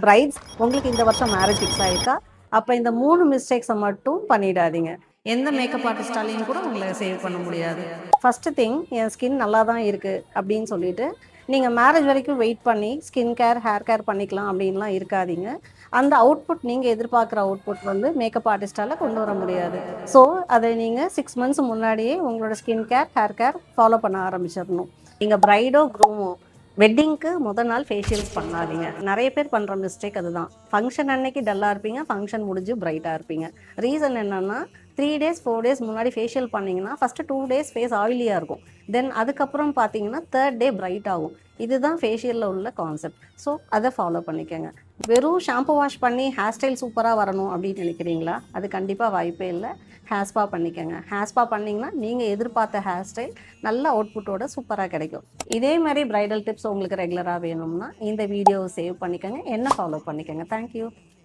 Brides உங்களுக்கு இந்த வருஷம் மேரேஜ் ஃபிக்ஸ் ஆயிருக்கா? அப்போ இந்த 3 மிஸ்டேக்ஸை மட்டும் பண்ணிடாதீங்க. எந்த மேக்கப் ஆர்டிஸ்டாலையும் கூட உங்களை சேவ் பண்ண முடியாது. ஃபர்ஸ்ட் திங், என் ஸ்கின் நல்லா தான் இருக்கு அப்படின்னு சொல்லிட்டு நீங்கள் மேரேஜ் வரைக்கும் வெயிட் பண்ணி ஸ்கின் கேர் ஹேர் கேர் பண்ணிக்கலாம் அப்படின்லாம் இருக்காதீங்க. அந்த அவுட்புட் நீங்கள் எதிர்பார்க்குற அவுட்புட் வந்து மேக்கப் ஆர்டிஸ்டால் கொண்டு வர முடியாது. ஸோ அதை நீங்கள் 6 மந்த்ஸ் முன்னாடியே உங்களோட skin care hair care follow பண்ண ஆரம்பிச்சிடணும். நீங்கள் பிரைடோ க்ரூமோ வெட்டிங்க்கு முதல் நாள் ஃபேஷியல்ஸ் பண்ணாதீங்க. நிறைய பேர் பண்ணுற மிஸ்டேக் அதுதான். ஃபங்க்ஷன் அன்னைக்கு டல்லாக இருப்பீங்க, ஃபங்க்ஷன் முடிஞ்சு பிரைட்டாக இருப்பீங்க. ரீசன் என்னென்னா 3 டேஸ் 4 டேஸ் முன்னாடி ஃபேஷியல் பண்ணிங்கன்னா ஃபஸ்ட்டு 2 டேஸ் ஃபேஸ் ஆயிலியாக இருக்கும். தென் அதுக்கப்புறம் பார்த்தீங்கன்னா 3rd டே பிரைட் ஆகும். இதுதான் ஃபேஷியலில் உள்ள கான்செப்ட். ஸோ அதை ஃபாலோ பண்ணிக்கோங்க. வெறும் ஷாம்பு வாஷ் பண்ணி ஹேர் ஸ்டைல் சூப்பராக வரணும் அப்படின்னு நினைக்கிறீங்களா? அது கண்டிப்பாக வாய்ப்பே இல்லை. ஹேர் ஸ்பா பண்ணிக்கோங்க. ஹேர் ஸ்பா பண்ணிங்கன்னா நீங்கள் எதிர்பார்த்த ஹேர் ஸ்டைல் நல்ல அவுட்புட்டோட சூப்பராக கிடைக்கும். இதே மாதிரி பிரைடல் டிப்ஸ் உங்களுக்கு ரெகுலராக வேணும்னா இந்த வீடியோவை சேவ் பண்ணிக்கோங்க, என்ன ஃபாலோ பண்ணிக்கோங்க. தேங்க்யூ.